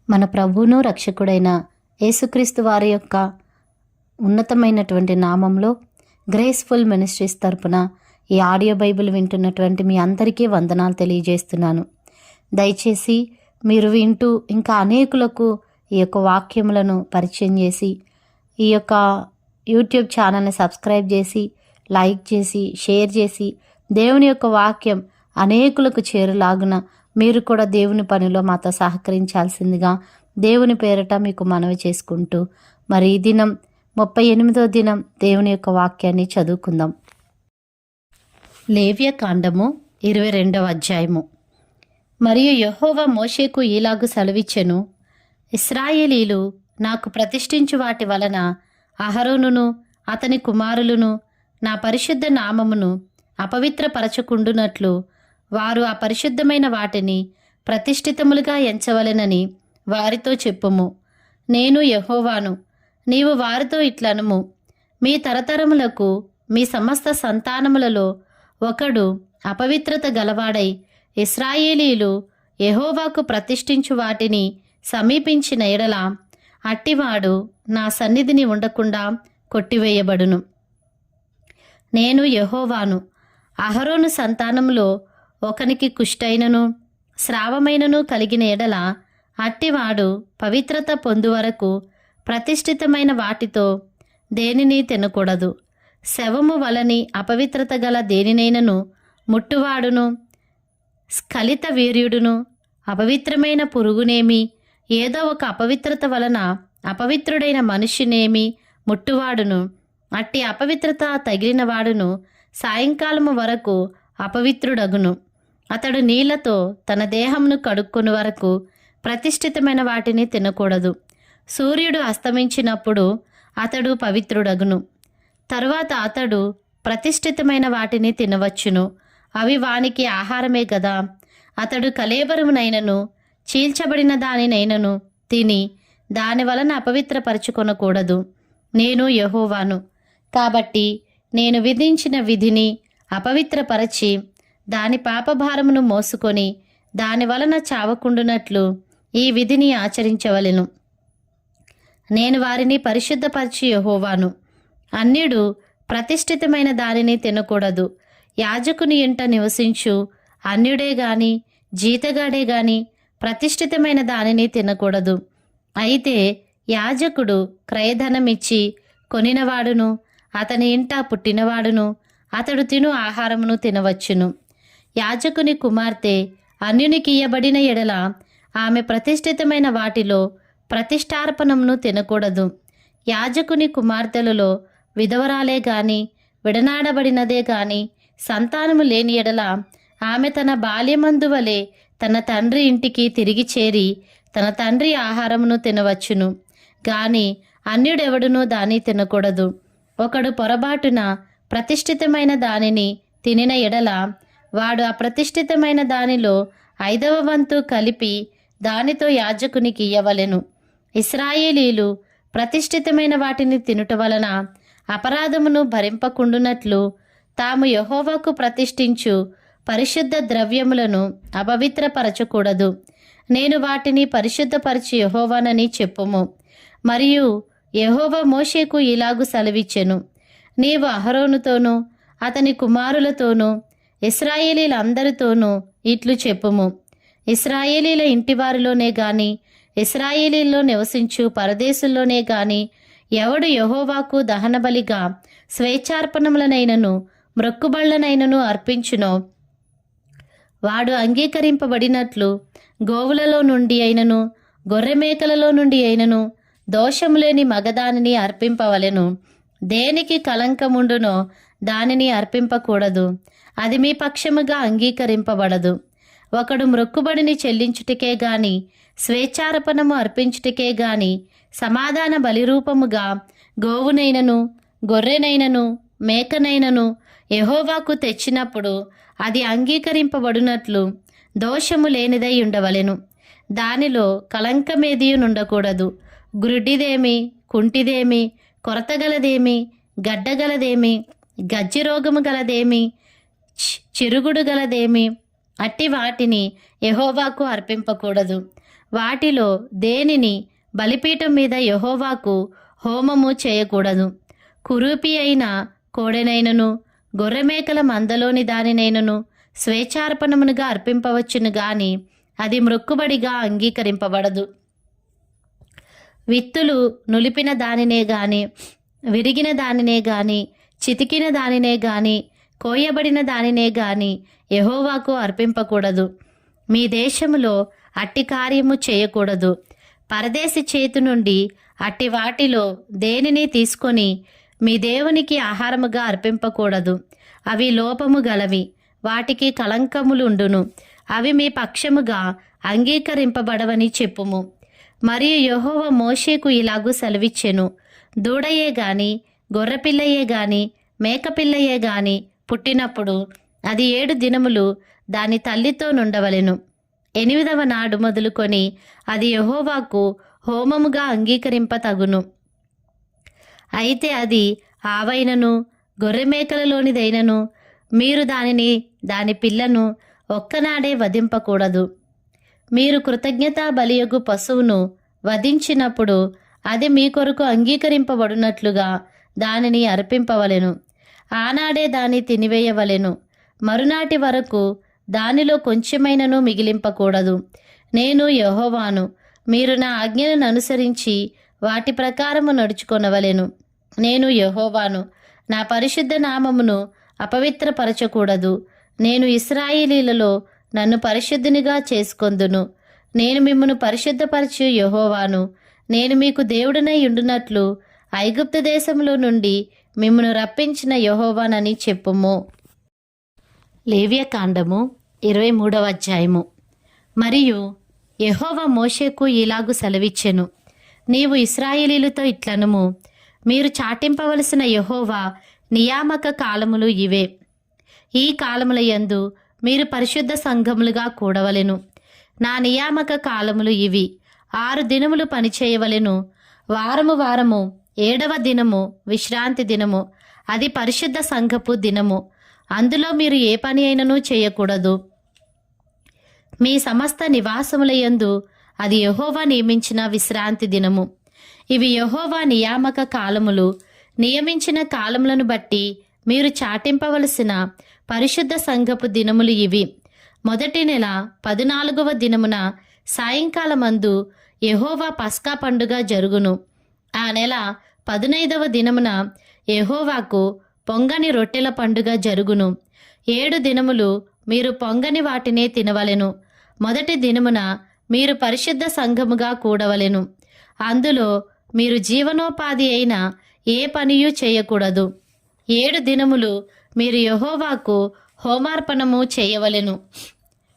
మన ప్రభువును రక్షకుడైన యేసుక్రీస్తు వారి యొక్క ఉన్నతమైనటువంటి నామంలో గ్రేస్ఫుల్ మినిస్ట్రీస్ తరపున ఈ ఆడియో బైబిల్ వింటున్నటువంటి మీ అందరికీ వందనాలు తెలియజేస్తున్నాను. దయచేసి మీరు వింటూ ఇంకా అనేకులకు ఈ యొక్క వాక్యములను పరిచయం చేసి ఈ యొక్క యూట్యూబ్ ఛానల్ని సబ్స్క్రైబ్ చేసి లైక్ చేసి షేర్ చేసి దేవుని యొక్క వాక్యం అనేకులకు చేరులాగున మీరు కూడా దేవుని పనిలో మాతో సహకరించాల్సిందిగా దేవుని పేరట మీకు మనవి చేసుకుంటూ మరి ఈ దినం 38వ దినం దేవుని యొక్క వాక్యాన్ని చదువుకుందాం. లేవ్య కాండము 22వ అధ్యాయము. మరియు యెహోవా మోషేకు ఈలాగు సెలవిచ్చెను, ఇశ్రాయేలీలు నాకు ప్రతిష్ఠించు వాటి వలన అహరోనును అతని కుమారులను నా పరిశుద్ధ నామమును అపవిత్రపరచకుండునట్లు వారు ఆ పరిశుద్ధమైన వాటిని ప్రతిష్ఠితములుగా ఎంచవలెనని వారితో చెప్పుము. నేను యెహోవాను. నీవు వారితో ఇట్లనుము, మీ తరతరములకు మీ సమస్త సంతానములలో ఒకడు అపవిత్రత గలవాడై ఇశ్రాయేలీలు యెహోవాకు ప్రతిష్ఠించు వాటిని సమీపించిన ఎడల అట్టివాడు నా సన్నిధిని ఉండకుండా కొట్టివేయబడును. నేను యెహోవాను. అహరోను సంతానములో ఒకనికి కుష్ఠైనను స్రావమైనను కలిగిన ఎడల అట్టివాడు పవిత్రత పొందు వరకు ప్రతిష్ఠితమైన వాటితో దేనిని తినకూడదు. శవము వలని అపవిత్రత గల దేనినైనను ముట్టువాడును, స్ఖలిత వీర్యుడును, అపవిత్రమైన పురుగునేమి, ఏదో ఒక అపవిత్రత వలన అపవిత్రుడైన మనుష్యునేమి ముట్టువాడును, అట్టి అపవిత్రత తగిలినవాడును సాయంకాలము వరకు అపవిత్రుడగును. అతడు నీళ్లతో తన దేహమును కడుక్కుని వరకు ప్రతిష్ఠితమైన వాటిని తినకూడదు. సూర్యుడు అస్తమించినప్పుడు అతడు పవిత్రుడగును. తరువాత అతడు ప్రతిష్ఠితమైన వాటిని తినవచ్చును. అవి వానికి ఆహారమే గదా. అతడు కళేబరమునైనను చీల్చబడిన దానినైనను తిని దాని వలన అపవిత్రపరచుకొనకూడదు. నేను యెహోవాను. కాబట్టి నేను విధించిన విధిని అపవిత్రపరచి దాని పాపభారమును మోసుకొని దాని వలన చావకుండునట్లు ఈ విధిని ఆచరించవలెను. నేను వారిని పరిశుద్ధపరచి యెహోవాను. అన్యుడు ప్రతిష్ఠితమైన దానిని తినకూడదు. యాజకుని ఇంట నివసించు అన్యుడే గాని జీతగాడే గాని ప్రతిష్ఠితమైన దానిని తినకూడదు. అయితే యాజకుడు క్రయధనమిచ్చి కొనినవాడును అతని ఇంట పుట్టినవాడును అతడు తిను ఆహారమును తినవచ్చును. యాజకుని కుమార్తె అన్యునికి ఇయ్యబడిన ఎడల ఆమె ప్రతిష్ఠితమైన వాటిలో ప్రతిష్టార్పణమును తినకూడదు. యాజకుని కుమార్తెలలో విధవరాలే గాని విడనాడబడినదే గాని సంతానము లేని ఎడల ఆమె తన బాల్యమందు వలె తన తండ్రి ఇంటికి తిరిగి చేరి తన తండ్రి ఆహారమును తినవచ్చును. గాని అన్యుడెవడునూ దాన్ని తినకూడదు. ఒకడు పొరబాటున ప్రతిష్ఠితమైన దానిని తినిన ఎడల వాడు ఆ ప్రతిష్ఠితమైన దానిలో 5వ వంతు కలిపి దానితో యాజకునికి ఇయ్యవలెను. ఇశ్రాయేలీలు ప్రతిష్ఠితమైన వాటిని తినుట వలన అపరాధమును భరింపకుండునట్లు తాము యెహోవాకు ప్రతిష్ఠించు పరిశుద్ధ ద్రవ్యములను అపవిత్రపరచకూడదు. నేను వాటిని పరిశుద్ధపరచి యెహోవానని చెప్పుము. మరియు యెహోవా మోషేకు ఇలాగు సెలవిచ్చెను, నీవు అహరోనుతోనూ అతని కుమారులతోనూ ఇశ్రాయేలీలందరితోనూ ఇట్లు చెప్పుము. ఇశ్రాయేలీల ఇంటివారిలోనే గాని ఇశ్రాయేలీల్లో నివసించు పరదేశుల్లోనే గాని ఎవడు యెహోవాకు దహనబలిగా స్వేచ్ఛార్పణములనైనను మ్రొక్కుబళ్లనైనను అర్పించునో వాడు అంగీకరింపబడినట్లు గోవులలో నుండి అయినను గొర్రెమేకలలో నుండి అయినను దోషము లేని మగదానిని అర్పింపవలెను. దేనికి కళంకముండునో దానిని అర్పింపకూడదు. అది మీ పక్షముగా అంగీకరింపబడదు. ఒకడు మ్రొక్కుబడిని చెల్లించుటకే గాని స్వేచ్ఛార్పణము అర్పించుటకే గాని సమాధాన బలిరూపముగా గోవునైనను గొర్రెనైనను మేకనైనను యెహోవాకు తెచ్చినప్పుడు అది అంగీకరింపబడినట్లు దోషము లేనిదై ఉండవలెను. దానిలో కళంకమేదియునుండకూడదు. గ్రుడ్డిదేమి, కుంటిదేమి, కొరతగలదేమి, గడ్డగలదేమి, గజ్జిరోగము గలదేమి, చిరుగుడు గలదేమి అట్టి వాటిని యెహోవాకు అర్పింపకూడదు. వాటిలో దేనిని బలిపీఠం మీద యెహోవాకు హోమము చేయకూడదు. కురూపి అయిన కోడెనైనను గొర్రెమేకల మందలోని దానినైనను స్వేచ్ఛార్పణమునుగా అర్పింపవచ్చును గాని అది మ్రొక్కుబడిగా అంగీకరింపబడదు. విత్తులు నులిపిన దానినే గాని, విరిగిన దానినే గాని, చితికిన దానినే గాని, కోయబడిన దానినే గాని యెహోవాకు అర్పింపకూడదు. మీ దేశములో అట్టి కార్యము చేయకూడదు. పరదేశి చేతి నుండి అట్టి వాటిలో దేనిని తీసుకొని మీ దేవునికి ఆహారముగా అర్పింపకూడదు. అవి లోపము గలవి, వాటికి కళంకములుండును. అవి మీ పక్షముగా అంగీకరింపబడవని చెప్పుము. మరియు యెహోవా మోషేకు ఇలాగూ సెలవిచ్చెను, దూడయే గాని, గొర్రెపిల్లయే గాని, మేకపిల్లయే గాని పుట్టినప్పుడు అది 7 దినములు దాని తల్లితో నుండవలెను. 8వ నాడు మొదలుకొని అది యెహోవాకు హోమముగా అంగీకరింపతగును. అయితే అది ఆవైనను గొర్రెమేకలలోనిదైనను మీరు దాని పిల్లను ఒక్కనాడే వధింపకూడదు. మీరు కృతజ్ఞతా బలియగు పశువును వధించినప్పుడు అది మీ కొరకు అంగీకరింపబడినట్లుగా దానిని అర్పింపవలెను. ఆనాడే దాన్ని తినివేయవలెను. మరునాటి వరకు దానిలో కొంచెమైనను మిగిలింపకూడదు. నేను యెహోవాను. మీరు నా ఆజ్ఞలను అనుసరించి వాటి ప్రకారము నడుచుకొనవలెను. నేను యెహోవాను. నా పరిశుద్ధ నామమును అపవిత్రపరచకూడదు. నేను ఇశ్రాయేలీలలో నన్ను పరిశుద్ధునిగా చేసుకొందును. నేను మిమ్మును పరిశుద్ధపరచు యెహోవాను. నేను మీకు దేవుడనై ఉండునట్లు ఐగుప్తు దేశంలో నుండి మిమ్మును రప్పించిన యెహోవానని చెప్పుము. లేవ్యకాండము 23వ అధ్యాయము. మరియు యెహోవా మోషేకు ఇలాగు సెలవిచ్చెను, నీవు ఇశ్రాయేలీలతో ఇట్లనుము, మీరు చాటింపవలసిన యెహోవా నియామక కాలములు ఇవే. ఈ కాలముల యందు మీరు పరిశుద్ధ సంఘములుగా కూడవలెను. నా నియామక కాలములు ఇవి. 6 దినములు పనిచేయవలెను. వారము 7వ దినము విశ్రాంతి దినము. అది పరిశుద్ధ సంఘపు దినము. అందులో మీరు ఏ పని అయినను చేయకూడదు. మీ సమస్త నివాసములయందు అది యెహోవా నియమించిన విశ్రాంతి దినము. ఇవి యెహోవా నియామక కాలములు. నియమించిన కాలములను బట్టి మీరు చాటింపవలసిన పరిశుద్ధ సంఘపు దినములు ఇవి. మొదటి నెల 14వ దినమున సాయంకాలమందు యెహోవా పస్కా పండుగ జరుగును. ఆ నెల 15వ దినమున యెహోవాకు పొంగని రొట్టెల పండుగ జరుగును. 7 దినములు మీరు పొంగని వాటినే తినవలెను. మొదటి దినమున మీరు పరిశుద్ధ సంఘముగా కూడవలెను. అందులో మీరు జీవనోపాధి అయిన ఏ పనియూ చేయకూడదు. 7 దినములు మీరు యెహోవాకు హోమార్పణము చేయవలెను.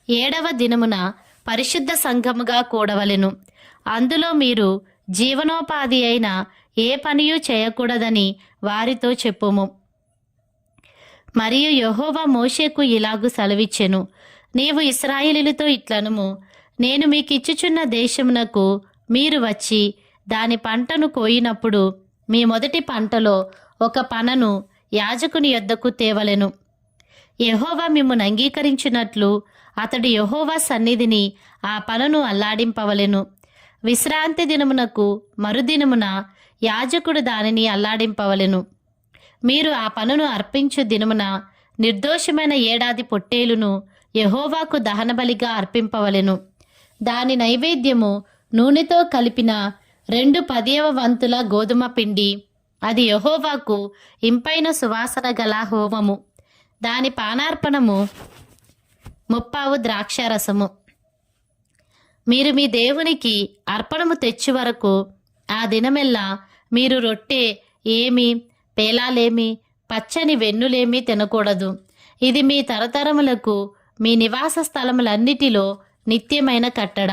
7వ దినమున పరిశుద్ధ సంఘముగా కూడవలెను. అందులో మీరు జీవనోపాధి అయిన ఏ పనియూ చేయకూడదని వారితో చెప్పుము. మరియు యెహోవా మోషేకు ఇలాగు సెలవిచ్చెను, నీవు ఇశ్రాయేలీయులతో ఇట్లనుము, నేను మీకిచ్చుచున్న దేశమునకు మీరు వచ్చి దాని పంటను కోయినప్పుడు మీ మొదటి పంటలో ఒక పనను యాజకుని యొద్దకు తేవలెను. యెహోవా మిమ్మును అంగీకరించినట్లు అతడు యెహోవా సన్నిధిని ఆ పనను అల్లాడింపవలెను. విశ్రాంతి దినమునకు మరుదినమున యాజకుడు దానిని అల్లాడింపవలెను. మీరు ఆ పనును అర్పించు దినమున నిర్దోషమైన ఏడాది పొట్టేలును యెహోవాకు దహనబలిగా అర్పింపవలెను. దాని నైవేద్యము నూనెతో కలిపిన 2/10వ వంతుల గోధుమ పిండి. అది యెహోవాకు ఇంపైన సువాసన గల హోమము. దాని పానార్పణము 30 ద్రాక్షారసము. మీరు మీ దేవునికి అర్పణము తెచ్చు వరకు ఆ దినమెల్లా మీరు రొట్టె ఏమి, పేలాలేమి, పచ్చని వెన్నులేమి తినకూడదు. ఇది మీ తరతరములకు మీ నివాస స్థలములన్నిటిలో నిత్యమైన కట్టడ.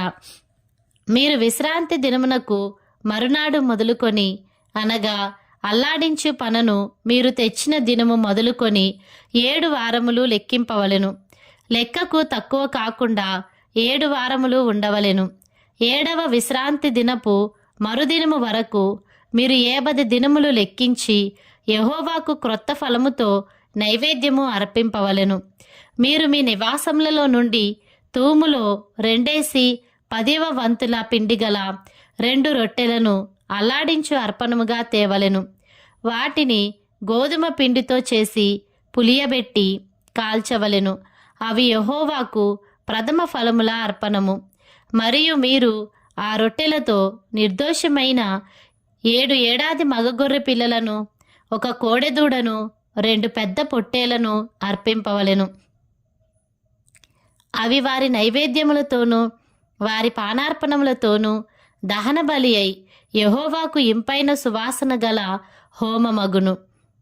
మీరు విశ్రాంతి దినమునకు మరునాడు మొదలుకొని, అనగా అల్లాడించు పనను మీరు తెచ్చిన దినము మొదలుకొని 7 వారములు లెక్కింపవలెను. లెక్కకు తక్కువ కాకుండా 7 వారములు ఉండవలెను. 7వ విశ్రాంతి దినపు మరుదినము వరకు మీరు 80 దినములు లెక్కించి యెహోవాకు క్రొత్త ఫలముతో నైవేద్యము అర్పింపవలెను. మీరు మీ నివాసములలో నుండి తూములో 2 10వ వంతుల పిండి గల 2 రొట్టెలను అల్లాడించు అర్పణముగా తేవలెను. వాటిని గోధుమ పిండితో చేసి పులియబెట్టి కాల్చవలెను. అవి యెహోవాకు ప్రథమ ఫలముల అర్పణము. మరియు మీరు ఆ రొట్టెలతో నిర్దోషమైన 7 ఏడాది మగగొర్రె పిల్లలను, 1 కోడెదూడను, 2 పెద్ద పొట్టేలను అర్పింపవలెను. అవి వారి నైవేద్యములతోనూ వారి పానార్పణములతోనూ దహన బలి అయి యెహోవాకు ఇంపైన సువాసన గల హోమమగును.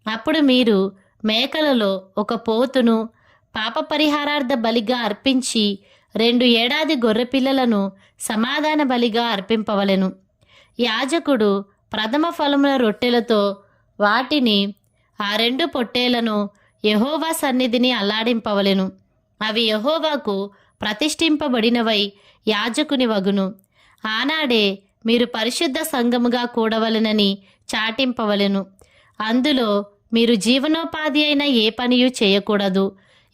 అప్పుడు మీరు మేకలలో 1 పోతును పాప పరిహారార్థ బలిగా అర్పించి 2 ఏడాది గొర్రెపిల్లలను సమాధాన బలిగా అర్పింపవలెను. యాజకుడు ప్రథమ ఫలముల రొట్టెలతో వాటిని ఆ 2 పొట్టేలను యెహోవా సన్నిధిని అల్లాడింపవలెను. అవి యెహోవాకు ప్రతిష్ఠింపబడినవై యాజకుని వగును. ఆనాడే మీరు పరిశుద్ధ సంఘముగా కూడవలెనని చాటింపవలెను. అందులో మీరు జీవనోపాధి అయిన ఏ పనియు చేయకూడదు.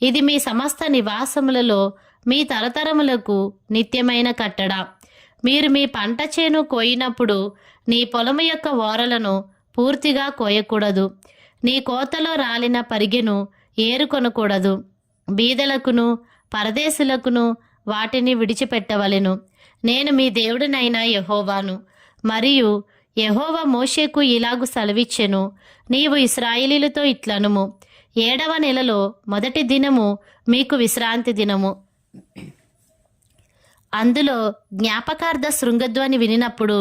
ఇది మీ సమస్త నివాసములలో మీ తరతరములకు నిత్యమైన కట్టడ. మీరు మీ పంట చేను కోయినప్పుడు నీ పొలము యొక్క ఓరలను పూర్తిగా కోయకూడదు. నీ కోతలో రాలిన పరిగెను ఏరుకొనకూడదు. బీదలకును పరదేశులకును వాటిని విడిచిపెట్టవలెను. నేను మీ దేవుడినైన యెహోవాను. మరియు యెహోవా మోషేకు ఇలాగు సెలవిచ్చెను, నీవు ఇశ్రాయేలీయులతో ఇట్లనుము, 7వ నెలలో మొదటి దినము మీకు విశ్రాంతి దినము. అందులో జ్ఞాపకార్థ శృంగధ్వని వినినప్పుడు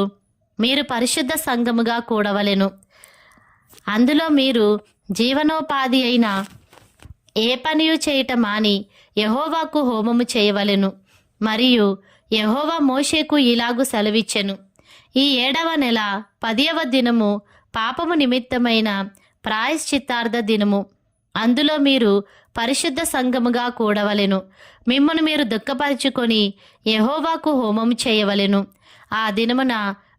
మీరు పరిశుద్ధ సంఘముగా కూడవలెను. అందులో మీరు జీవనోపాధి అయిన ఏ పనియు చేయట మాని యెహోవాకు హోమము చేయవలెను. మరియు యెహోవా మోషేకు ఇలాగు సెలవిచ్చెను, ఈ 7వ నెల 10వ దినము పాపము నిమిత్తమైన ప్రాయశ్చిత్తార్థ దినము. అందులో మీరు పరిశుద్ధ సంఘముగా కూడవలెను. మిమ్మును మీరు దుఃఖపరుచుకొని యెహోవాకు హోమము చేయవలెను. ఆ దినమున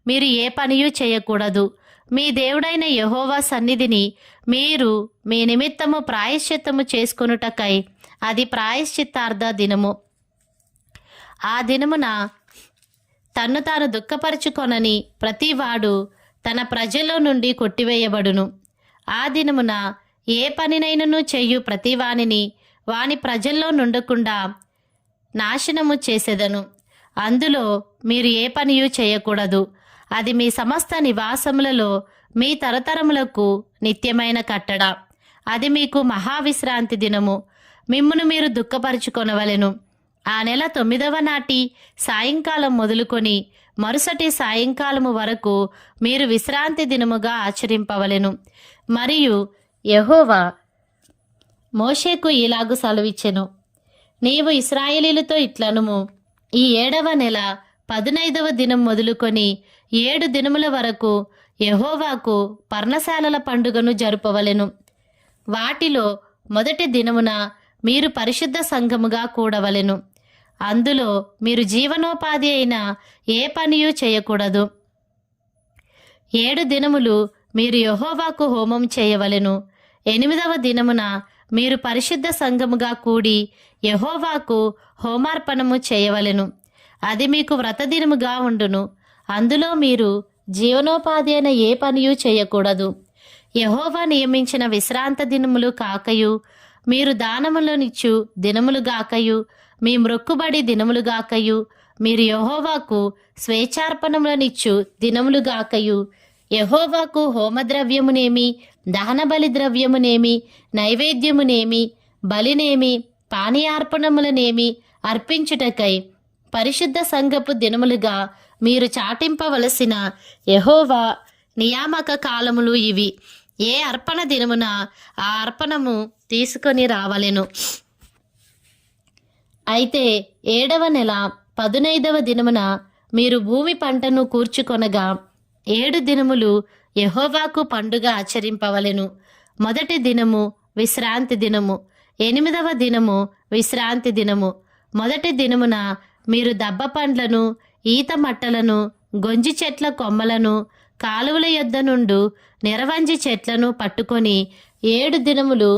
మీరు ఏ పనియూ చేయకూడదు. మీ దేవుడైన యెహోవా సన్నిధిని మీరు మీ నిమిత్తము ప్రాయశ్చిత్తము చేసుకొనుటకై అది ప్రాయశ్చిత్తార్థ దినము. ఆ దినమున తన్ను తాను దుఃఖపరచుకొనని ప్రతివాడు తన ప్రజల్లో నుండి కొట్టివేయబడును. ఆ దినమున ఏ పనినైనను చెయ్యు ప్రతివానిని వాని ప్రజల్లో నుండకుండా నాశనము చేసేదను. అందులో మీరు ఏ పనియూ చేయకూడదు. అది మీ సమస్త నివాసములలో మీ తరతరములకు నిత్యమైన కట్టడ. అది మీకు మహావిశ్రాంతి దినము. మిమ్మును మీరు దుఃఖపరుచుకొనవలెను. ఆ నెల 9వ నాటి సాయంకాలం మొదలుకొని మరుసటి సాయంకాలము వరకు మీరు విశ్రాంతి దినముగా ఆచరింపవలెను. మరియు యెహోవా మోషేకు ఇలాగు సెలవిచ్చెను, నీవు ఇశ్రాయేలీయులతో ఇట్లనుము, ఈ 7వ నెల 15వ దినం మొదలుకొని 7 దినముల వరకు యెహోవాకు పర్ణశాలల పండుగను జరుపవలెను. వాటిలో మొదటి దినమున మీరు పరిశుద్ధ సంఘముగా కూడవలెను. అందులో మీరు జీవనోపాధి అయిన ఏ పనియూ చేయకూడదు. 7 దినములు మీరు యెహోవాకు హోమం చేయవలెను. 8వ దినమున మీరు పరిశుద్ధ సంఘముగా కూడి యెహోవాకు హోమార్పణము చేయవలెను. అది మీకు వ్రతదినముగా ఉండును. అందులో మీరు జీవనోపాధి అయిన ఏ పనియూ చేయకూడదు. యెహోవా నియమించిన విశ్రాంత దినములు కాకయు, మీరు దానములనిచ్చు దినములు గాకయు, మీ మ్రొక్కుబడి దినములు గాకయు, మీరు యెహోవాకు స్వేచ్ఛార్పణములనిచ్చు దినములు గాకయు, యెహోవాకు హోమద్రవ్యమునేమి, దహనబలి ద్రవ్యమునేమి, నైవేద్యమునేమి, బలినేమి, పానీయార్పణములనేమి అర్పించుటకై పరిశుద్ధ సంఘపు దినములుగా మీరు చాటింపవలసిన యెహోవా నియామక కాలములు ఇవి. ఏ అర్పణ దినమున ఆ అర్పణము తీసుకొని రావలెను. అయితే 7వ నెల 15వ దినమున మీరు భూమి పంటను కూర్చుకొనగా 7 దినములు యెహోవాకు పండుగ ఆచరింపవలెను. మొదటి దినము విశ్రాంతి దినము, 8వ దినము విశ్రాంతి దినము. మొదటి దినమున మీరు దబ్బ పండ్లను, ఈత మట్టలను, గొంజి చెట్ల కొమ్మలను, కాలువల యొద్ద నుండు నిరవంజి చెట్లను పట్టుకొని 7 దినములు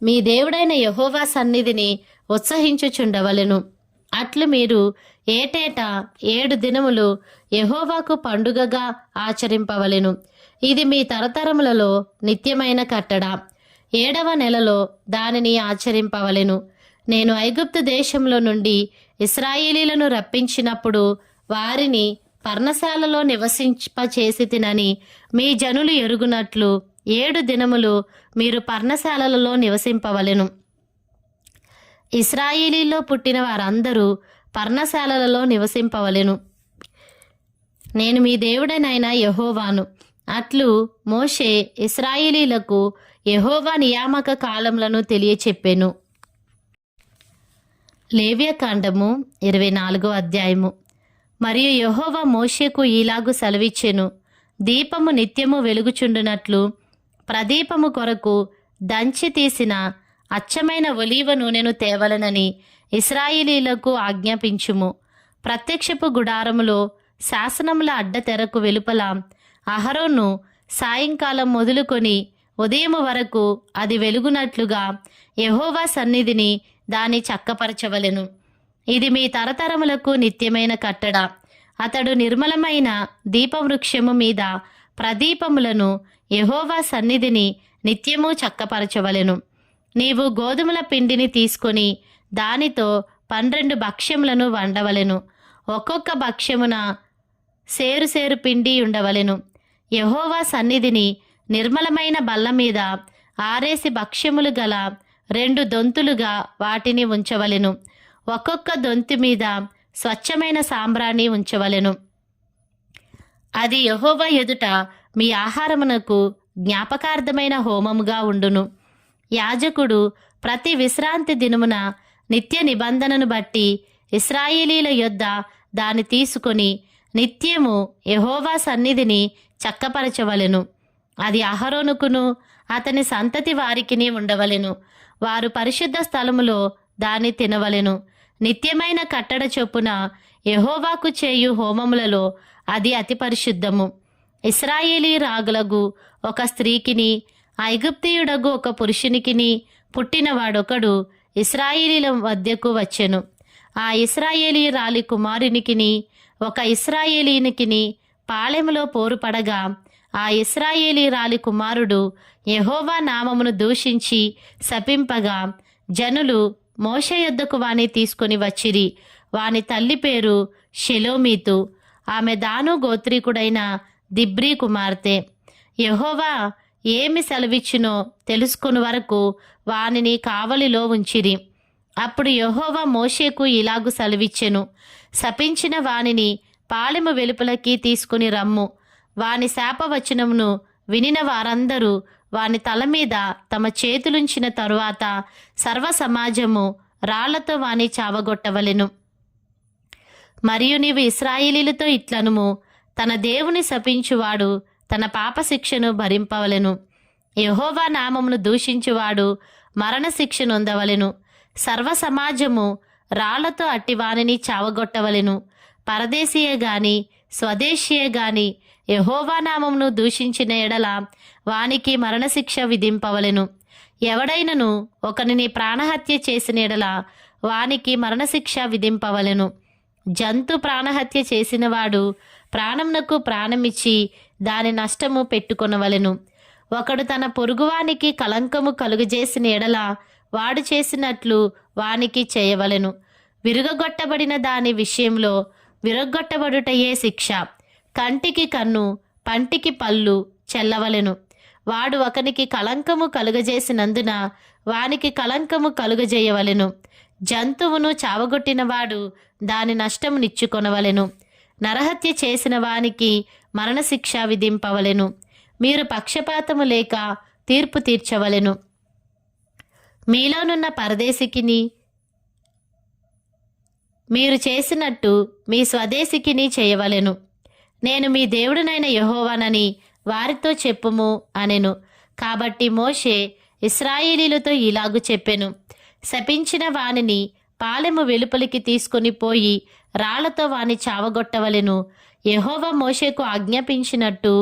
మీ దేవుడైన యెహోవా సన్నిధిని ఉత్సహించుచుండవలెను. అట్లు మీరు ఏటేటా 7 దినములు యెహోవాకు పండుగగా ఆచరింపవలెను. ఇది మీ తరతరములలో నిత్యమైన కట్టడ. 7వ నెలలో దానిని ఆచరింపవలెను. నేను ఐగుప్తు దేశంలో నుండి ఇశ్రాయేలీలను రప్పించినప్పుడు వారిని పర్ణశాలలో నివసింపచేసి తినని మీ జనులు ఎరుగునట్లు 7 దినములు మీరు పర్ణశాలలలో నివసింపవలెను. ఇశ్రాయేలీలో పుట్టిన వారందరూ పర్ణశాలలలో నివసింపవలెను. నేను మీ దేవుడనైన యెహోవాను. అట్లు మోషే ఇశ్రాయేలీలకు యెహోవా నియామక కాలములను తెలియచెప్పెను. లేవ్యకాండము 24వ అధ్యాయము. మరియు యెహోవా మోషేకు ఈలాగు సెలవిచ్చెను. దీపము నిత్యము వెలుగుచుండునట్లు ప్రదీపము కొరకు దంచి తీసిన అచ్చమైన ఒలీవ నూనెను తేవలనని ఇశ్రాయేలీలకు ఆజ్ఞాపించుము. ప్రత్యక్షపు గుడారములో శాసనముల అడ్డతెరకు వెలుపల అహరోను సాయంకాలం మొదలుకొని ఉదయం వరకు అది వెలుగునట్లుగా యెహోవా సన్నిధిని దాని చక్కపరచవలెను. ఇది మీ తరతరములకు నిత్యమైన కట్టడ. అతడు నిర్మలమైన దీపవృక్షము మీద ప్రదీపములను యెహోవా సన్నిధిని నిత్యము చక్కపరచవలెను. నీవు గోధుమల పిండిని తీసుకొని దానితో 12 భక్ష్యములను వండవలెను. ఒక్కొక్క భక్ష్యమున సేరు పిండి ఉండవలెను. యెహోవా సన్నిధిని నిర్మలమైన బల్ల మీద ఆరేసి భక్ష్యములు గల 2 దొంతులుగా వాటిని ఉంచవలెను. ఒక్కొక్క దొంతి మీద స్వచ్ఛమైన సాంబ్రాణి ఉంచవలెను. అది యెహోవా ఎదుట మీ ఆహారమునకు జ్ఞాపకార్థమైన హోమముగా ఉండును. యాజకుడు ప్రతి విశ్రాంతి దినమున నిత్య నిబంధనను బట్టి ఇశ్రాయేలీల యొద్ద దాన్ని తీసుకొని నిత్యము యెహోవా సన్నిధిని చక్కపరచవలెను. అది అహరోనుకును అతని సంతతి వారికిని ఉండవలెను. వారు పరిశుద్ధ స్థలములో దాన్ని తినవలెను. నిత్యమైన కట్టడ చొప్పున యెహోవాకు చేయు హోమములలో అది అతి పరిశుద్ధము. ఇశ్రాయేలీ రాగులగు ఒక స్త్రీకిని ఐగుప్తీయుడగు ఒక పురుషునికిని పుట్టినవాడొకడు ఇశ్రాయేలీల వద్దకు వచ్చెను. ఆ ఇశ్రాయేలీ రాలి కుమారునికిని ఒక ఇశ్రాయేలీనికిని పాళెములో పోరుపడగా ఆ ఇశ్రాయేలీ రాలి కుమారుడు యెహోవా నామమును దూషించి శపింపగా జనులు మోషే యొద్దకు వాని తీసుకొని వచ్చిరి. వాని తల్లి పేరు షెలోమీతు. ఆమె దాను గోత్రీకుడైన దిబ్రీ కుమార్తె. యెహోవా ఏమి సెలవిచ్చునో తెలుసుకుని వరకు వానిని కావలిలో ఉంచిరి. అప్పుడు యెహోవా మోషేకు ఇలాగు సెలవిచ్చెను. శపించిన వానిని పాళెము వెలుపలకి తీసుకుని రమ్ము. వాని శాపవచనమును వినిన వారందరూ వాని తల మీద తమ చేతులుంచిన తరువాత సర్వ సమాజము రాళ్లతో వాని చావగొట్టవలెను. మరియు నీవు ఇశ్రాయేలీలతో ఇట్లనుము, తన దేవుని శపించువాడు తన పాపశిక్షను భరింపవలెను. యెహోవా నామమును దూషించువాడు మరణశిక్ష నొందవలెను. సర్వ సమాజము రాళ్లతో అట్టివానిని చావగొట్టవలెను. పరదేశీయే గాని స్వదేశీయే గాని యెహోవా నామమును దూషించిన ఎడల వానికి మరణశిక్ష విధింపవలెను. ఎవడైనను ఒకనిని ప్రాణహత్య చేసిన ఎడల వానికి మరణశిక్ష విధింపవలెను. జంతు ప్రాణహత్య చేసినవాడు ప్రాణమునకు ప్రాణమిచ్చి దాని నష్టము పెట్టుకొనవలెను. ఒకడు తన పొరుగువానికి కలంకము కలుగజేసిన ఎడల వాడు చేసినట్లు వానికి చేయవలెను. విరుగగొట్టబడిన దాని విషయంలో విరగొట్టబడుటయే శిక్ష. కంటికి కన్ను పంటికి పళ్ళు చెల్లవలెను. వాడు ఒకనికి కలంకము కలుగజేసినందున వానికి కలంకము కలుగజేయవలెను. జంతువును చావగొట్టినవాడు దాని నష్టము నిచ్చుకొనవలెను. నరహత్య చేసిన వానికి మరణశిక్ష విధింపవలెను. మీరు పక్షపాతము లేక తీర్పు తీర్చవలెను. మీలోనున్న పరదేశికిని మీరు చేసినట్టు మీ స్వదేశికిని చేయవలెను. నేను మీ దేవుడినైన యెహోవానని వారితో చెప్పుము అనెను. కాబట్టి మోషే ఇశ్రాయేలీలతో ఇలాగు చెప్పెను. శపించిన వానిని పాలెము వెలుపలికి తీసుకొని పోయి రాళ్లతో వాని చావగొట్టవలెను. యెహోవా మోషేకు ఆజ్ఞాపించినట్టు